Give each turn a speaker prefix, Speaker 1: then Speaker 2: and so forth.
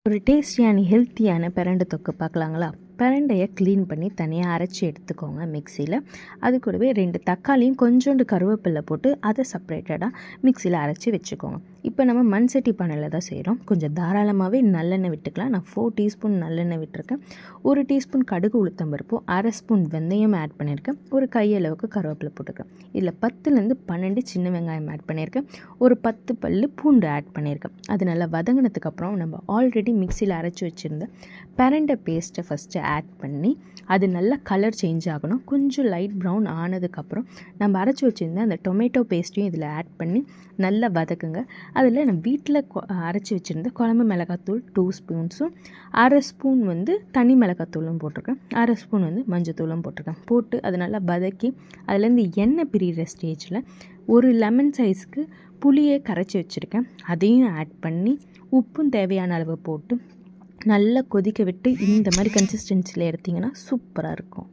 Speaker 1: ஒரு டேஸ்டியான ஹெல்த்தியான பிரண்டை தொக்கு பார்க்கலாங்களா? பிரண்டையை க்ளீன் பண்ணி தனியாக அரைச்சி எடுத்துக்கோங்க மிக்சியில். அது கூடவே 2 தக்காளியும் கொஞ்சோண்டு கருவேப்பிலை போட்டு அதை செப்பரேட்டடாக மிக்சியில் அரைச்சி வச்சுக்கோங்க. இப்போ நம்ம மண் சட்டி பானையில் தான் செய்கிறோம். கொஞ்சம் தாராளமாகவே நல்லெண்ணெய் விட்டுக்கலாம். நான் 4 டீஸ்பூன் நல்லெண்ணெய் விட்டுருக்கேன். 1 டீஸ்பூன் கடுகு உளுத்தம்பருப்பு, 1/2 ஸ்பூன் வெந்தயம் ஆட் பண்ணியிருக்கேன். ஒரு கையளவுக்கு கருவேப்பிலை போட்டுருக்கேன். இதில் 10லேருந்து 12 சின்ன வெங்காயம் ஆட் பண்ணியிருக்கேன். ஒரு 10 பல்லு பூண்டு ஆட் பண்ணியிருக்கேன். அது நல்லா வதங்கினதுக்கப்புறம் நம்ம ஆல்ரெடி மிக்சியில் அரைச்சி வச்சுருந்த பிரண்டை பேஸ்ட்டை ஃபஸ்ட்டு ஆட் பண்ணி அது நல்லா கலர் சேஞ்ச் ஆகணும். கொஞ்சம் லைட் ப்ரௌன் ஆனதுக்கப்புறம் நம்ம அரைச்சி வச்சுருந்த அந்த டொமேட்டோ பேஸ்ட்டையும் இதில் ஆட் பண்ணி நல்லா வதக்குங்க. அதில் நான் வீட்டில் அரைச்சி வச்சுருந்த குழம்பு மிளகாத்தூள் 2 ஸ்பூன்ஸும் 1/2 ஸ்பூன் தனி மிளகாத்தூளும் போட்டிருக்கேன். 1/2 ஸ்பூன் மஞ்சத்தூளும் போட்டிருக்கேன். போட்டு அதை நல்லா வதக்கி அதுலேருந்து எண்ணெய் பிரிகிற ஸ்டேஜில் ஒரு லெமன் சைஸ்க்கு புளியை கரைச்சி வச்சுருக்கேன். அதையும் ஆட் பண்ணி உப்பும் தேவையான அளவு போட்டு நல்லா கொதிக்க விட்டு இந்த மாதிரி கன்சிஸ்டன்சியில் எடுத்திங்கன்னா சூப்பராக இருக்கும்.